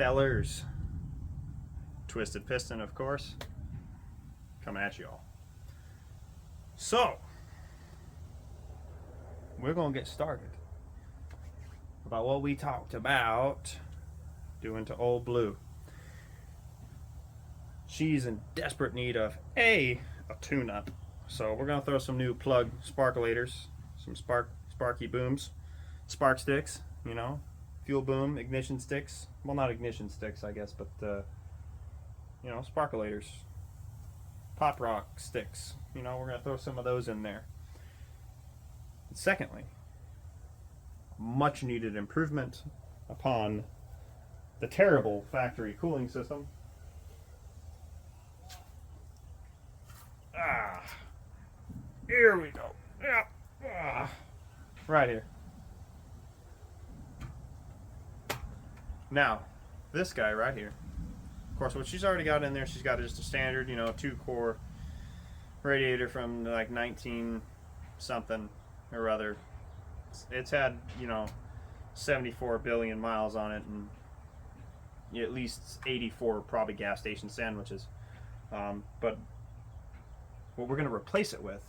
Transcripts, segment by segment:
fellers? Twisted Piston, of course, coming at you all. So, we're going to get started about what we talked about doing to Old Blue. She's in desperate need of a tune-up. So we're going to throw some new plug sparkulators, some sparky booms, spark sticks, you know, fuel boom, ignition sticks. Well, not ignition sticks, I guess, but, you know, sparkulators, pop rock sticks. You know, we're going to throw some of those in there. And secondly, much needed improvement upon the terrible factory cooling system. Here we go. Yeah. Right here. Now, this guy right here. Of course, what she's already got in there, she's got just a standard, you know, 2-core radiator from like 19 something or other. It's had, you know, 74 billion miles on it, and at least 84 probably gas station sandwiches. But what we're going to replace it with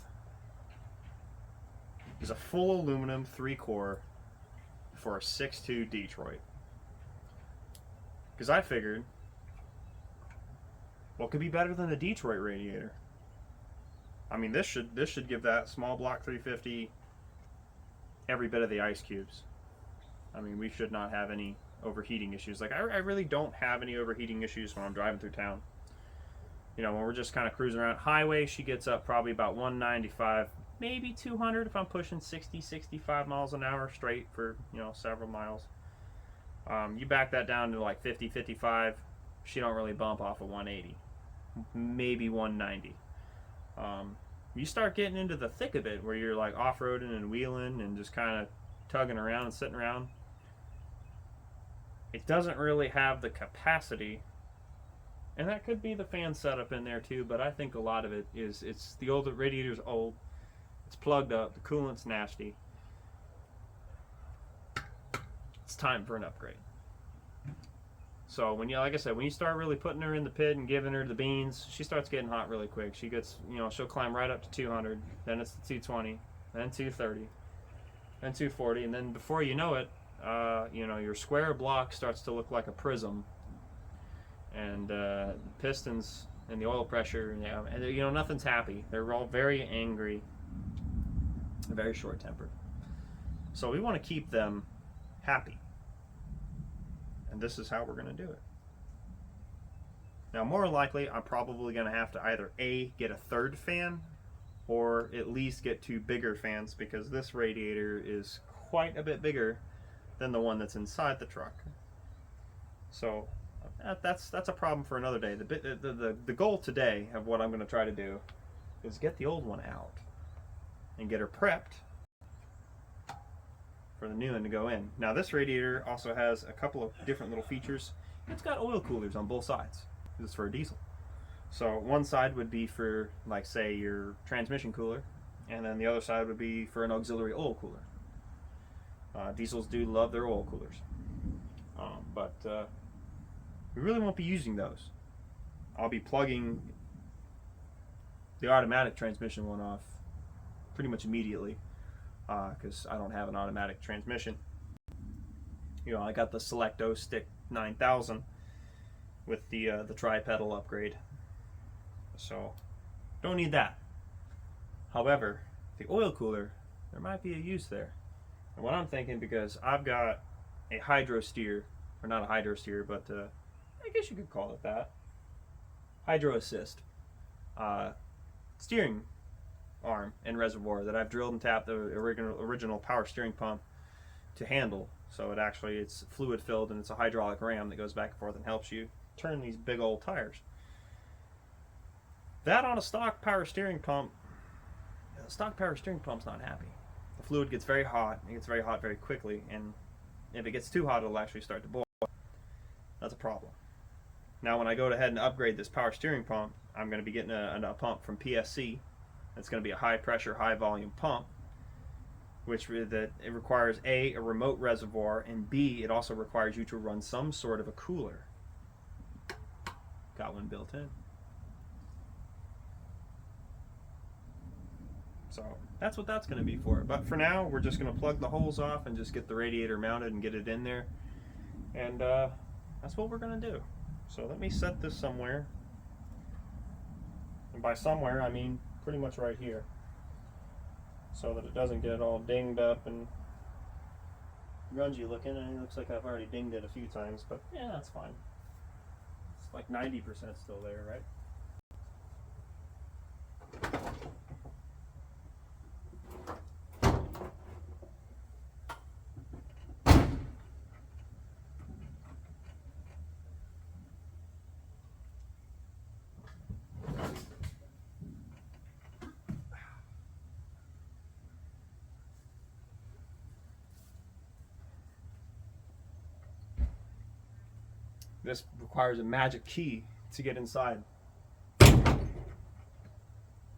is a full aluminum 3-core for a 6.2 Detroit. Because I figured, what could be better than a Detroit radiator? I mean, this should give that small block 350 every bit of the ice cubes. I mean, we should not have any overheating issues. Like, I really don't have any overheating issues when I'm driving through town. You know, when we're just kind of cruising around highway, she gets up probably about 195, maybe 200 if I'm pushing 60, 65 miles an hour straight for, you know, several miles. You back that down to like 50, 55, she don't really bump off of 180, maybe 190. You start getting into the thick of it where you're like off-roading and wheeling and just kind of tugging around and sitting around. It doesn't really have the capacity. And that could be the fan setup in there too, but I think a lot of it is, it's the old radiator's old, it's plugged up, the coolant's nasty. It's time for an upgrade. So when you, like I said, when you start really putting her in the pit and giving her the beans, she starts getting hot really quick. She gets, you know, she'll climb right up to 200, then it's the 220, then 230, then 240, and then before you know it, you know, your square block starts to look like a prism. And the pistons and the oil pressure, yeah, and you know, nothing's happy. They're all very angry, very short-tempered. So we want to keep them happy, and this is how we're going to do it. Now, more likely, I'm probably going to have to either A, get a third fan, or at least get 2 bigger fans, because this radiator is quite a bit bigger than the one that's inside the truck. So that's a problem for another day. The goal today of what I'm going to try to do is get the old one out and get her prepped for the new one to go in. Now, this radiator also has a couple of different little features. It's got oil coolers on both sides. This is for a diesel. So one side would be for, like, say, your transmission cooler, and then the other side would be for an auxiliary oil cooler. Diesels do love their oil coolers. But we really won't be using those. I'll be plugging the automatic transmission one off pretty much immediately, because I don't have an automatic transmission. You know, I got the Selecto Stick 9000 with the tri-pedal upgrade, so don't need that. However, the oil cooler, there might be a use there. And what I'm thinking, because I've got a hydro steer, or not a hydro steer, but I guess you could call it that, hydro assist steering arm and reservoir that I've drilled and tapped the original power steering pump to handle. So it's fluid filled, and it's a hydraulic ram that goes back and forth and helps you turn these big old tires. That on a stock power steering pump, the stock power steering pump's not happy. The fluid gets very hot, it gets very hot very quickly, and if it gets too hot, it'll actually start to boil. That's a problem. Now, when I go ahead and upgrade this power steering pump, I'm going to be getting a pump from PSC. It's going to be a high pressure, high volume pump that it requires a remote reservoir, and B, it also requires you to run some sort of a cooler. Got one built in. So that's what that's going to be for. But for now, we're just going to plug the holes off and just get the radiator mounted and get it in there. And that's what we're going to do. So let me set this somewhere. And by somewhere, I mean pretty much right here, so that it doesn't get all dinged up and grungy looking. And it looks like I've already dinged it a few times, but yeah, that's fine. It's like 90% still there, right? This requires a magic key to get inside.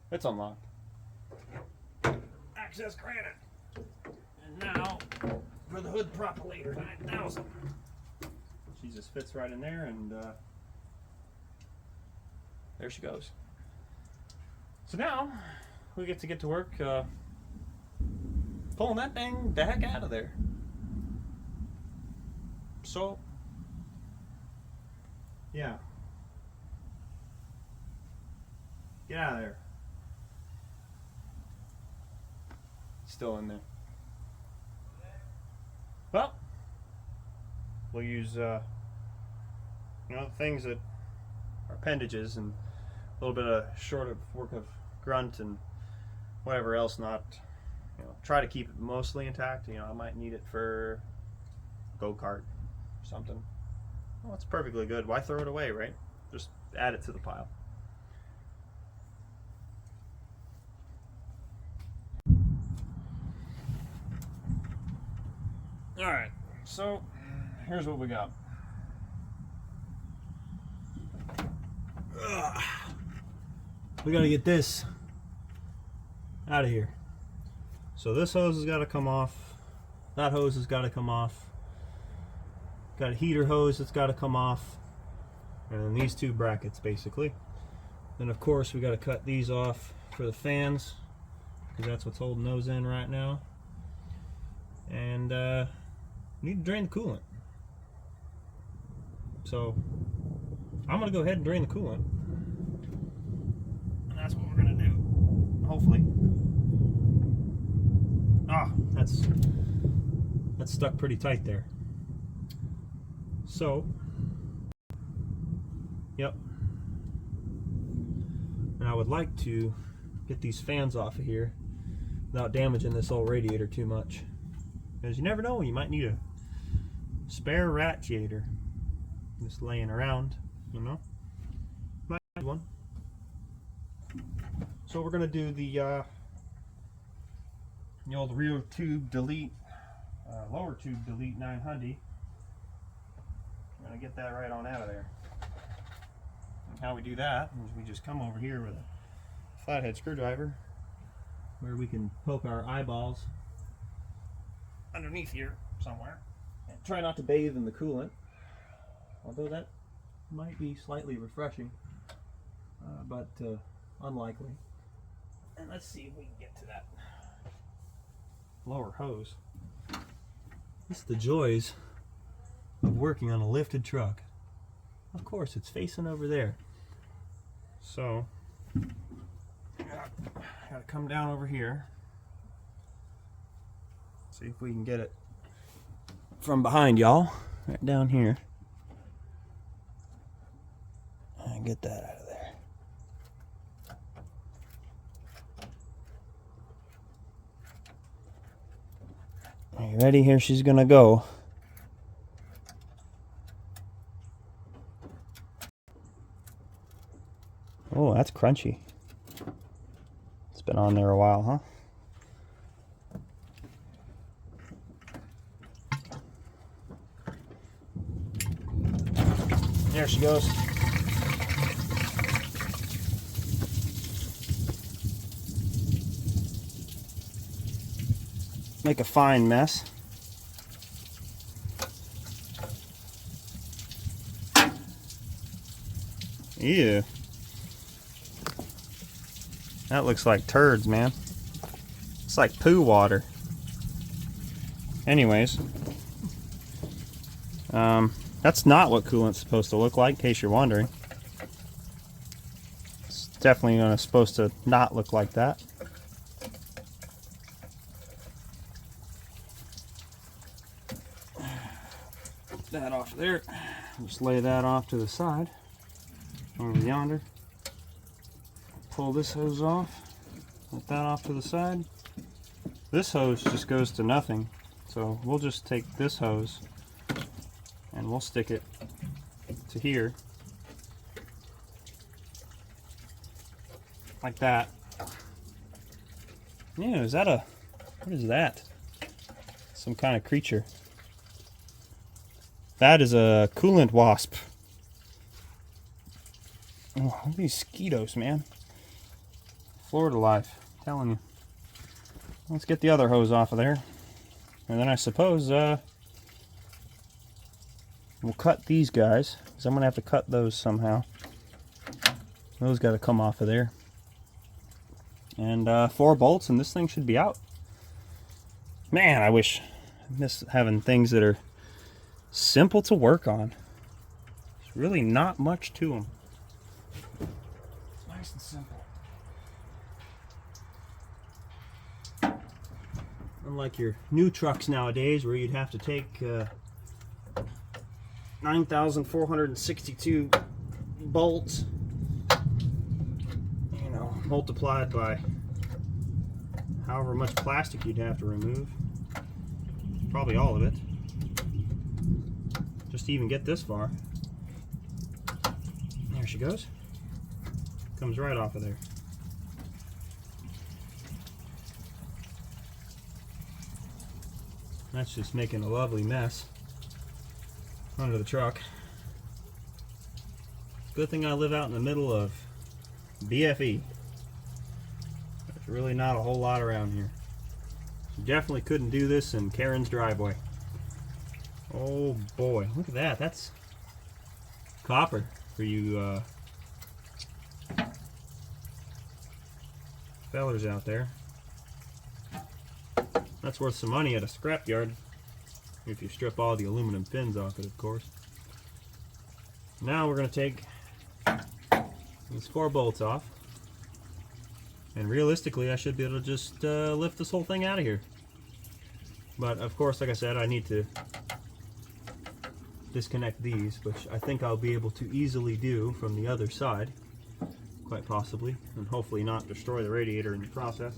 It's unlocked. Access granted. And now for the hood propulator 9000. She just fits right in there, and there she goes. So now we get to work pulling that thing the heck out of there. So yeah. Get out of there. Still in there. Well, we'll use things that are appendages and a little bit of short of work of grunt and whatever else not, try to keep it mostly intact. I might need it for go-kart or something. Well, it's perfectly good. Why throw it away, right? Just add it to the pile. Alright, so here's what we got. We gotta get this out of here. So this hose has got to come off. That hose has got to come off. Got a heater hose that's got to come off, and these two brackets basically. Then of course we got to cut these off for the fans, because that's what's holding those in right now. And need to drain the coolant. So I'm gonna go ahead and drain the coolant, and that's what we're gonna do. Hopefully. That's stuck pretty tight there. So, yep. And I would like to get these fans off of here without damaging this old radiator too much. Because you never know, you might need a spare radiator just laying around, Might need one. So we're going to do the old rear tube delete, lower tube delete 900. I'm going to get that right on out of there. And how we do that is we just come over here with a flathead screwdriver, where we can poke our eyeballs underneath here somewhere, and try not to bathe in the coolant, although that might be slightly refreshing, but unlikely. And let's see if we can get to that lower hose. This is the joys of working on a lifted truck. Of course, it's facing over there. So, gotta come down over here. See if we can get it from behind y'all, right down here. And get that out of there. Are you ready? Here she's gonna go. Oh, that's crunchy. It's been on there a while, huh? There she goes. make a fine mess. Ew. That looks like turds, man. It's like poo water. Anyways, that's not what coolant's supposed to look like, in case you're wondering. It's definitely supposed to not look like that. Put that off there. Just lay that off to the side, over yonder. Pull this hose off. Put that off to the side. This hose just goes to nothing. So we'll just take this hose and we'll stick it to here. Like that. Yeah, is that a... what is that? Some kind of creature. That is a coolant wasp. Oh, these mosquitoes, man. Florida life, I'm telling you. Let's get the other hose off of there. And then I suppose we'll cut these guys, because I'm going to have to cut those somehow. Those got to come off of there. And 4 bolts and this thing should be out. Man, I miss having things that are simple to work on. There's really not much to them. It's nice and simple. Unlike your new trucks nowadays, where you'd have to take 9,462 bolts, you know, multiplied by however much plastic you'd have to remove. Probably all of it. Just to even get this far. There she goes. Comes right off of there. That's just making a lovely mess under the truck. Good thing I live out in the middle of BFE. There's really not a whole lot around here. You definitely couldn't do this in Karen's driveway. Oh boy, look at that. That's copper for you fellers out there. That's worth some money at a scrapyard, if you strip all the aluminum fins off it, of course. Now we're going to take these 4 bolts off, and realistically I should be able to just lift this whole thing out of here. But of course, like I said, I need to disconnect these, which I think I'll be able to easily do from the other side, quite possibly, and hopefully not destroy the radiator in the process.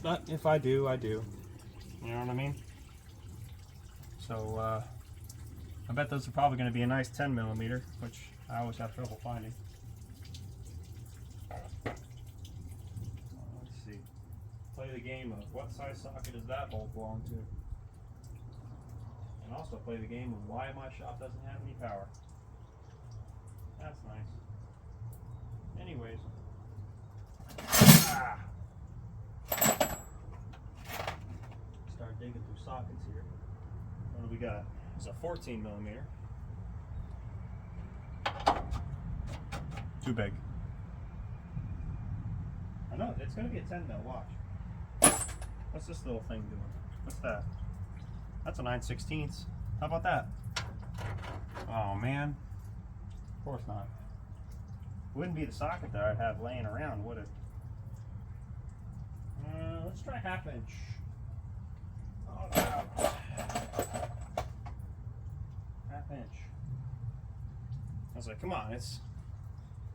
But if I do, I do. You know what I mean? So, I bet those are probably going to be a nice 10mm, which I always have trouble finding. Let's see. Play the game of what size socket does that bolt belong to? And also play the game of why my shop doesn't have any power. That's nice. Anyways. Start digging through sockets here. What do we got? It's a 14mm. Too big. I know, it's going to be a 10mm, watch. What's this little thing doing? What's that? That's a 9/16. How about that? Oh man. Of course not. Wouldn't be the socket that I'd have laying around, would it? Let's try 1/2 inch. Oh, no. 1/2 inch. I was like, come on, it's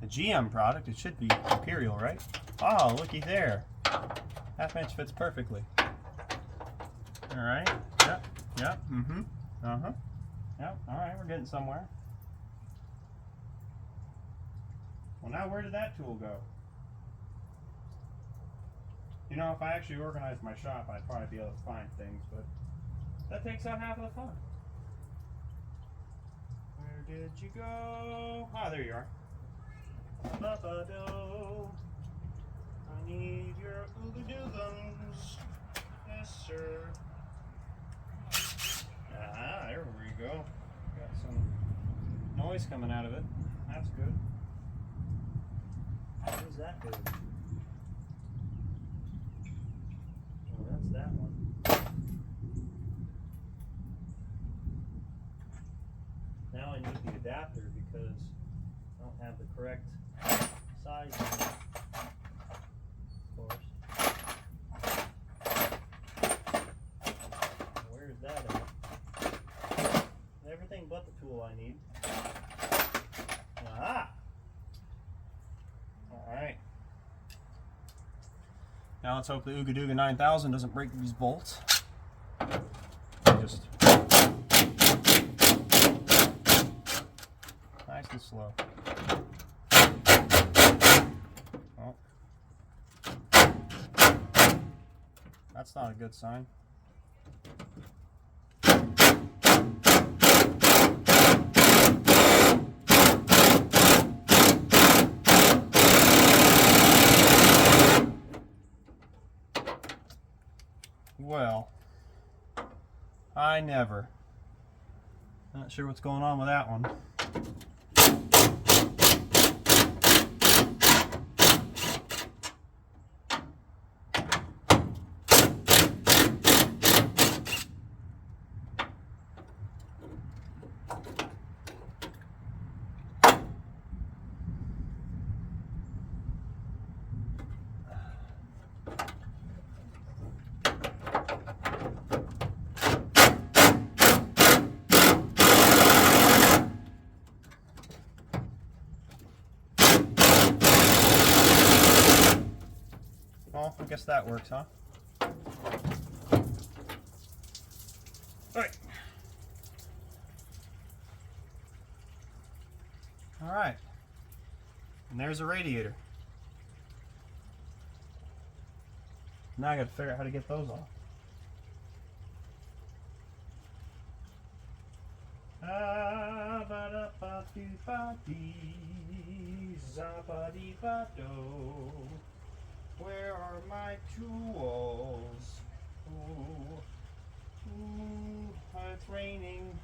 a GM product. It should be Imperial, right? Oh, looky there. 1/2 inch fits perfectly. All right. Yep. Yep. Mm-hmm. Uh-huh. Yep. All right. We're getting somewhere. Well, now where did that tool go? You know, if I actually organized my shop, I'd probably be able to find things, but that takes out half of the fun. Where did you go? Ah, there you are. Ba-ba-do. I need your ooga-doogums. Yes, sir. Ah, there we go. Got some noise coming out of it. That's good. What is that good? Oh, that's that one. Now I need the adapter because I don't have the correct size. Of course. Where's that at? Everything but the tool I need. Aha! Alright. Now let's hope the Ooga Dooga 9000 doesn't break these bolts. Just nice and slow. Oh. That's not a good sign. Well, I never. Not sure what's going on with that one. Well, I guess that works, huh? Alright. Alright. And there's a radiator. Now I gotta figure out how to get those off. Where are my tools? Ooh, it's raining.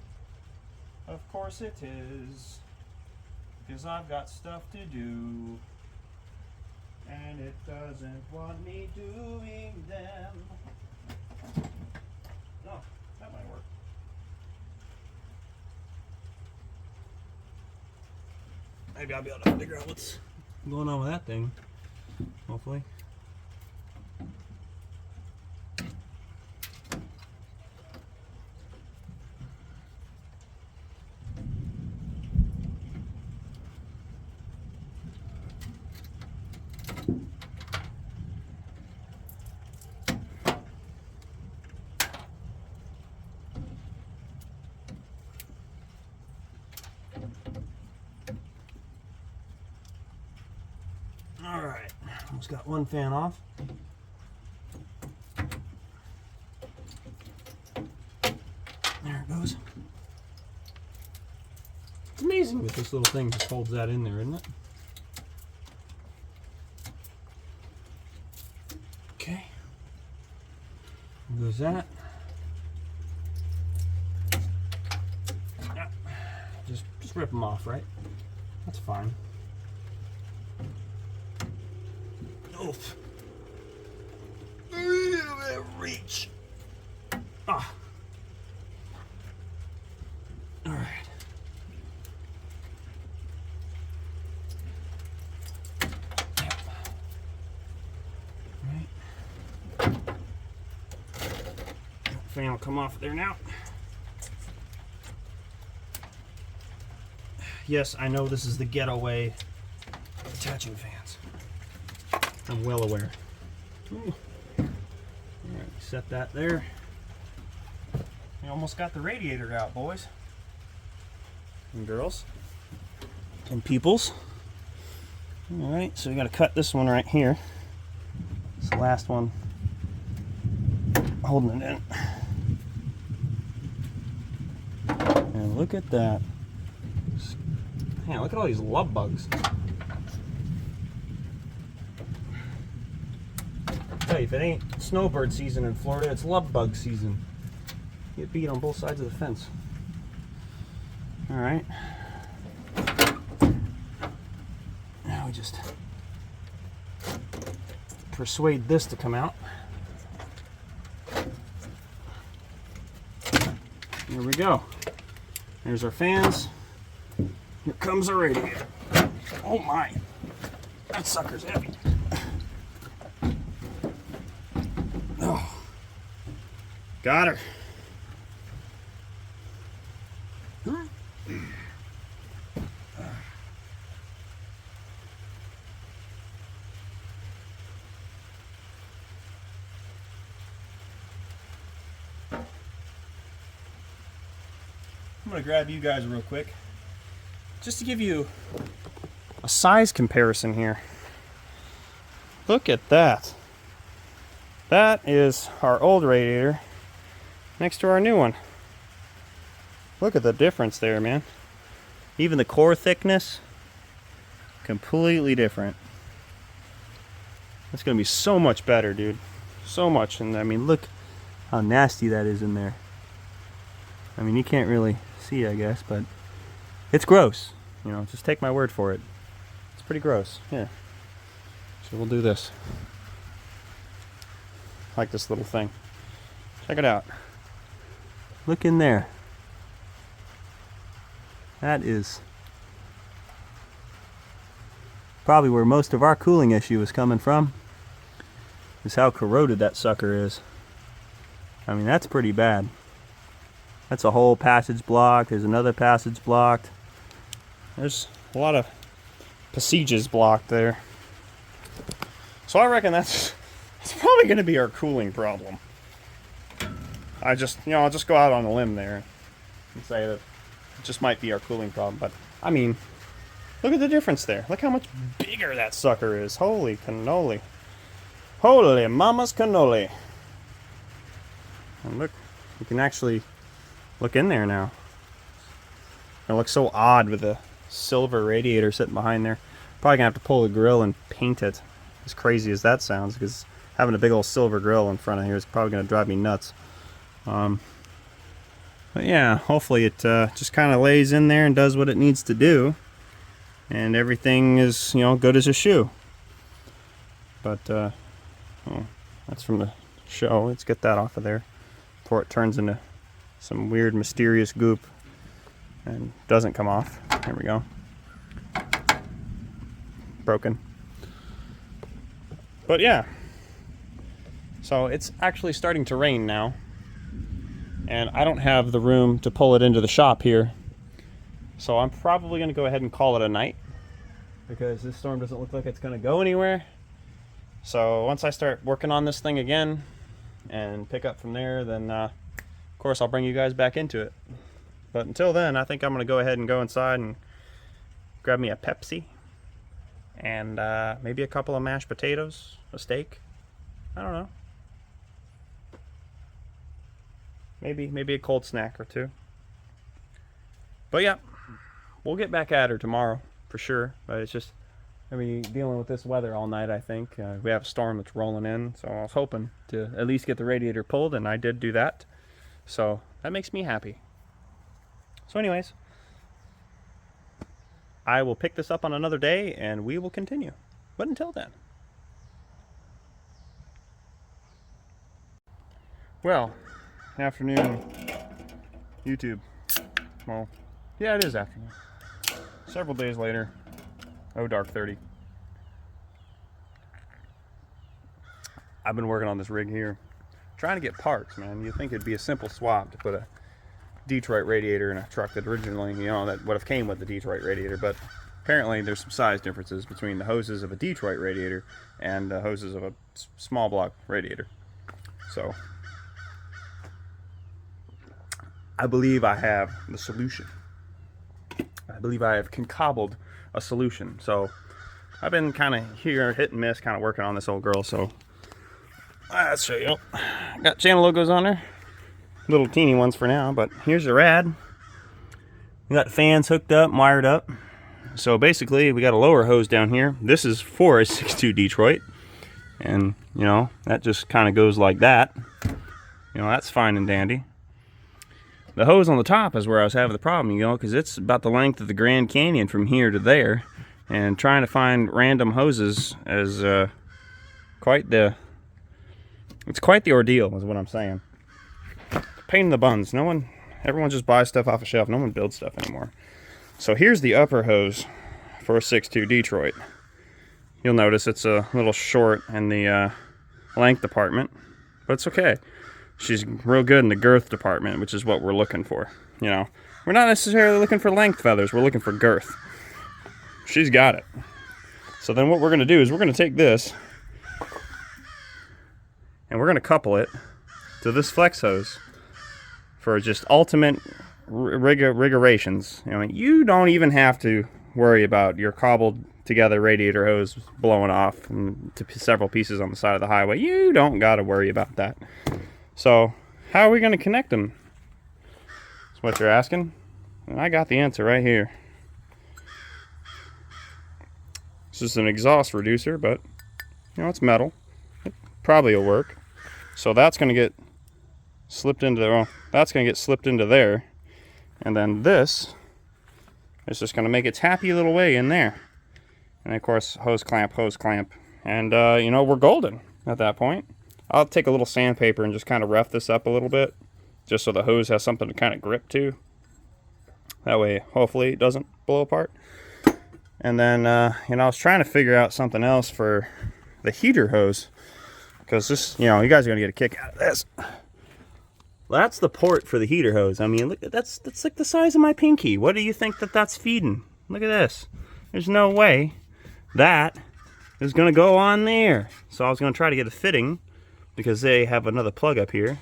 Of course it is. Because I've got stuff to do. And it doesn't want me doing them. No, that might work. Maybe I'll be able to figure out what's going on with that thing. Hopefully. All right, almost got one fan off. There it goes. It's amazing that this little thing just holds that in there, isn't it? Okay. There goes that. Yeah. Just rip them off, right? That's fine. Oof. Reach. Ah. All right. Yep. Right. Fan will come off there now. Yes, I know this is the ghetto way of attaching fans. I'm well aware. Ooh. All right, set that there. We almost got the radiator out, boys and girls and peoples. All right, so we got to cut this one right here. It's the last one holding it in. And look at that. Man, look at all these love bugs. you, if it ain't snowbird season in Florida, it's love bug season. Get beat on both sides of the fence. All right. Now we just persuade this to come out. There we go. There's our fans. Here comes our radiator. Oh my, that sucker's heavy. Oh, got her. I'm going to grab you guys real quick just to give you a size comparison here. Look at that. That is our old radiator next to our new one. Look at the difference there, man. Even the core thickness, completely different. It's going to be so much better, dude. So much. And I mean, look how nasty that is in there. I mean, you can't really see, I guess, but it's gross. You know, just take my word for it. It's pretty gross. Here. So we'll do this. I like this little thing. Check it out. Look in there. That is probably where most of our cooling issue is coming from. Is how corroded that sucker is. I mean, that's pretty bad. That's a whole passage blocked. There's another passage blocked. There's a lot of passages blocked there. So I reckon it's probably going to be our cooling problem. I'll just go out on a limb there and say that it just might be our cooling problem. But I mean, look at the difference there. Look how much bigger that sucker is. Holy cannoli. Holy mama's cannoli. And look, you can actually look in there now. It looks so odd with the silver radiator sitting behind there. Probably gonna have to pull the grill and paint it. As crazy as that sounds, because having a big old silver grill in front of here is probably gonna drive me nuts. But yeah, hopefully it just kind of lays in there and does what it needs to do, and everything is, you know, good as a shoe. But oh, that's from the show. Let's get that off of there before it turns into some weird mysterious goop and doesn't come off. There we go. Broken. But yeah, so it's actually starting to rain now, and I don't have the room to pull it into the shop here, so I'm probably going to go ahead and call it a night, because this storm doesn't look like it's going to go anywhere. So once I start working on this thing again and pick up from there, then of course I'll bring you guys back into it. But until then, I think I'm going to go ahead and go inside and grab me a Pepsi and maybe a couple of mashed potatoes, a steak. I don't know. Maybe a cold snack or two. But yeah, we'll get back at her tomorrow for sure. But it's just, I mean, dealing with this weather all night, I think. We have a storm that's rolling in, so I was hoping to at least get the radiator pulled, and I did do that. So that makes me happy. So anyways, I will pick this up on another day, and we will continue. But until then. Well, afternoon, YouTube. Well, yeah, it is afternoon. Several days later, oh, dark 30. I've been working on this rig here, trying to get parts, man. You'd think it'd be a simple swap to put a Detroit radiator in a truck that originally, you know, that would have came with the Detroit radiator, but apparently there's some size differences between the hoses of a Detroit radiator and the hoses of a small block radiator. So I believe I have the solution. I believe I have concocted a solution. So I've been kind of here hit and miss, kind of working on this old girl. So let's show you. Got channel logos on there, little teeny ones for now, but here's the rad. We got fans hooked up, wired up. So basically we got a lower hose down here. This is for a 6.2 Detroit, And, you know, that just kind of goes like that. You know, that's fine and dandy. The hose on the top is where I was having the problem, you know, because it's about the length of the Grand Canyon from here to there. And trying to find random hoses is quite the ordeal, is what I'm saying. Pain in the buns. Everyone just buys stuff off a shelf. No one builds stuff anymore. So here's the upper hose for a 6.2 Detroit. You'll notice it's a little short in the length department, but it's okay. She's real good in the girth department, which is what we're looking for. You know, we're not necessarily looking for length feathers. We're looking for girth. She's got it. So then what we're going to do is we're going to take this and we're going to couple it to this flex hose for just ultimate rigorations. You know, you don't even have to worry about your cobbled together radiator hose blowing off to several pieces on the side of the highway. You don't got to worry about that. So how are we going to connect them? That's what you're asking. And I got the answer right here. This is an exhaust reducer, but you know, it's metal. It probably will work. So that's going to get slipped into there. Well, that's going to get slipped into there. And then this is just going to make its happy little way in there. And of course, hose clamp. And you know, we're golden at that point. I'll take a little sandpaper and just kind of rough this up a little bit, just so the hose has something to kind of grip to. That way, hopefully, it doesn't blow apart. And then, you know, I was trying to figure out something else for the heater hose, because this, you know, you guys are gonna get a kick out of this. That's the port for the heater hose. I mean, look, that's like the size of my pinky. What do you think that's feeding? Look at this. There's no way that is gonna go on there. So I was gonna try to get a fitting, because they have another plug up here,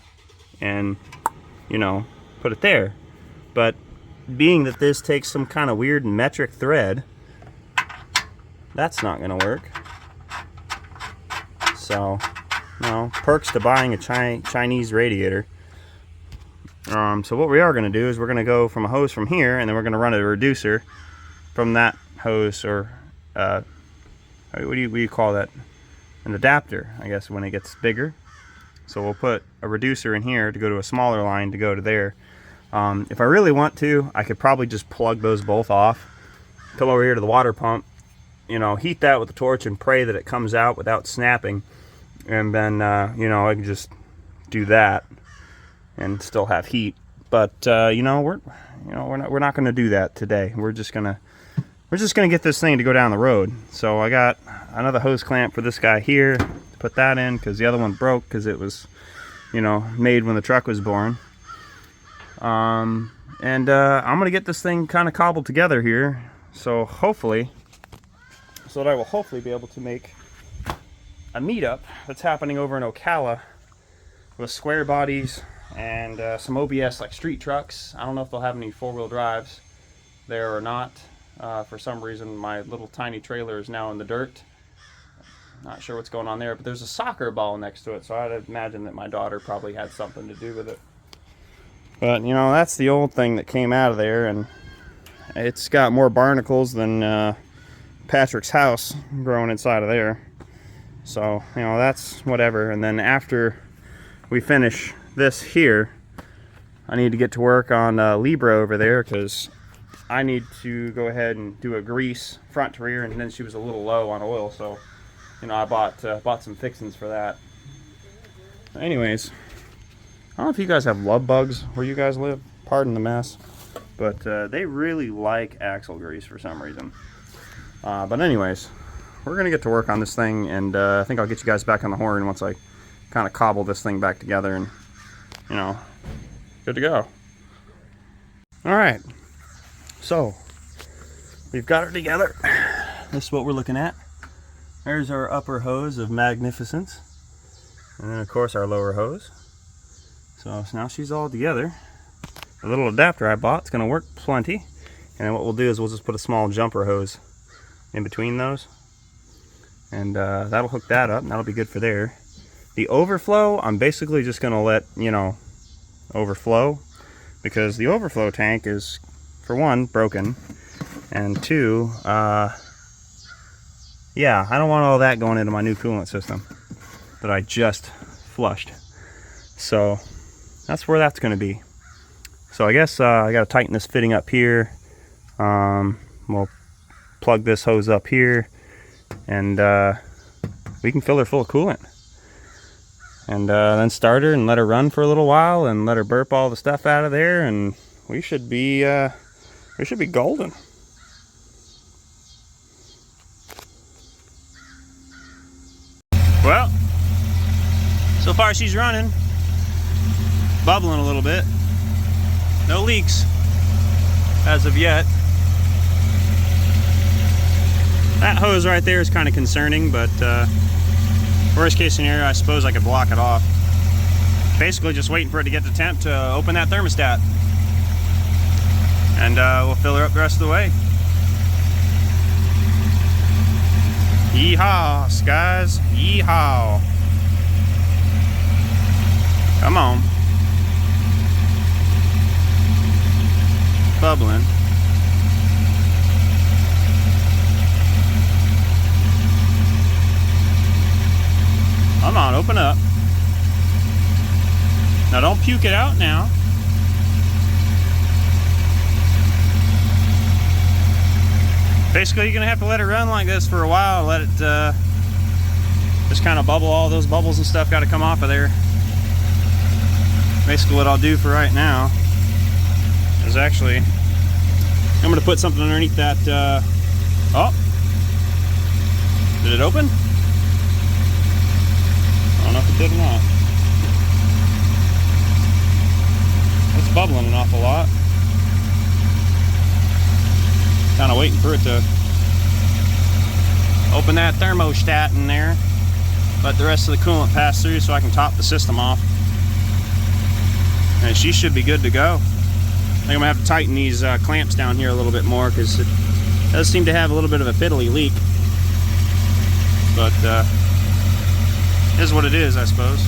and you know, put it there. But being that this takes some kind of weird metric thread, that's not gonna work. So, you know, perks to buying a Chinese radiator. So what we are gonna do is we're gonna go from a hose from here, and then we're gonna run a reducer from that hose, or what do you call that? An adapter, I guess, when it gets bigger. So we'll put a reducer in here to go to a smaller line to go to there. If I really want to, I could probably just plug those both off, come over here to the water pump, you know, heat that with a torch and pray that it comes out without snapping, and then you know, I can just do that and still have heat. But you know, we're not going to do that today. We're just gonna get this thing to go down the road. So I got another hose clamp for this guy here to put that in, because the other one broke because it was, you know, made when the truck was born. I'm gonna get this thing kind of cobbled together here, so that I will hopefully be able to make a meetup that's happening over in Ocala with square bodies and some OBS like street trucks. I don't know if they'll have any four-wheel drives there or not. For some reason, my little tiny trailer is now in the dirt. Not sure what's going on there, but there's a soccer ball next to it, so I'd imagine that my daughter probably had something to do with it. But, you know, that's the old thing that came out of there, and it's got more barnacles than Patrick's house growing inside of there. So, you know, that's whatever. And then after we finish this here, I need to get to work on Libra over there, because I need to go ahead and do a grease front to rear, and then she was a little low on oil, so, you know, I bought some fixings for that. Anyways, I don't know if you guys have love bugs where you guys live. Pardon the mess. But they really like axle grease for some reason. But anyways, we're going to get to work on this thing, and I think I'll get you guys back on the horn once I kind of cobble this thing back together, and, you know, good to go. Alright, so we've got her together. This is what we're looking at. There's our upper hose of magnificence, and then of course our lower hose. So now she's all together. The little adapter I bought is going to work plenty. And then what we'll do is we'll just put a small jumper hose in between those, and that'll hook that up, and that'll be good for there. The overflow, I'm basically just going to let, you know, overflow, because the overflow tank is, for one, broken, and two, yeah, I don't want all that going into my new coolant system. that I just flushed. So that's where that's going to be. So I guess I got to tighten this fitting up here. We'll plug this hose up here, and we can fill her full of coolant. And then start her and let her run for a little while and let her burp all the stuff out of there, and we should be golden. Well, so far she's running, bubbling a little bit. No leaks as of yet. That hose right there is kind of concerning, but worst case scenario, I suppose I could block it off. Basically just waiting for it to get the temp to open that thermostat. And we'll fill her up the rest of the way. Yeehaw, skies, yeehaw. Come on. Bubbling. Come on, open up. Now don't puke it out now. Basically, you're gonna have to let it run like this for a while. Let it just kind of bubble. All those bubbles and stuff got to come off of there. Basically, what I'll do for right now is actually I'm gonna put something underneath that. Oh, did it open? I don't know if it did or not. It's bubbling an awful lot. Kind of waiting for it to open that thermostat in there. Let the rest of the coolant pass through so I can top the system off. And she should be good to go. I think I'm gonna have to tighten these clamps down here a little bit more because it does seem to have a little bit of a fiddly leak. But it is what it is, I suppose.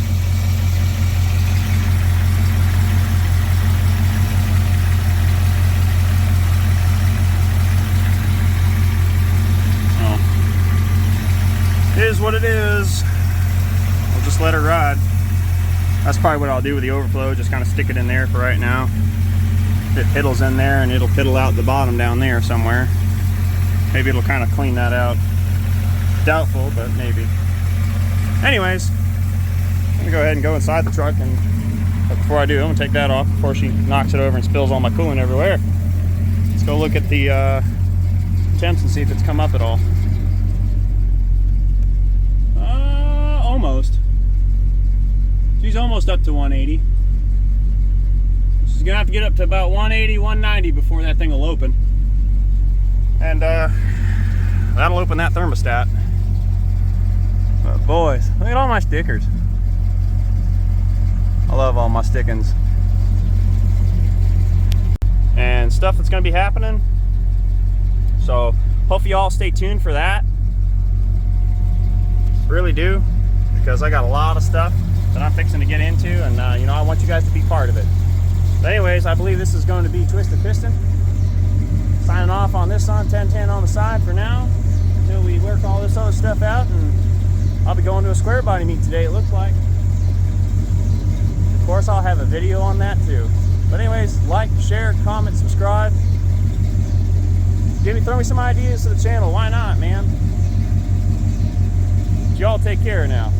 It is what it is. I'll just let her ride. That's probably what I'll do with the overflow, just kind of stick it in there for right now. If it piddles in there, and it'll piddle out the bottom down there somewhere. Maybe it'll kind of clean that out. Doubtful, but maybe. Anyways, I'm gonna go ahead and go inside the truck, but before I do, I'm gonna take that off before she knocks it over and spills all my coolant everywhere. Let's go look at the temps and see if it's come up at all. Almost. She's almost up to 180. She's gonna have to get up to about 180, 190 before that thing will open. And that'll open that thermostat. But boys, look at all my stickers. I love all my stickings. And stuff that's gonna be happening. So hope you all stay tuned for that. Really do. Because I got a lot of stuff that I'm fixing to get into, and you know, I want you guys to be part of it. But anyways, I believe this is going to be Twisted Piston. Signing off on this on 1010 on the side for now, until we work all this other stuff out, and I'll be going to a square body meet today, it looks like. Of course, I'll have a video on that too. But anyways, like, share, comment, subscribe. Throw me some ideas to the channel, why not, man? Y'all take care now.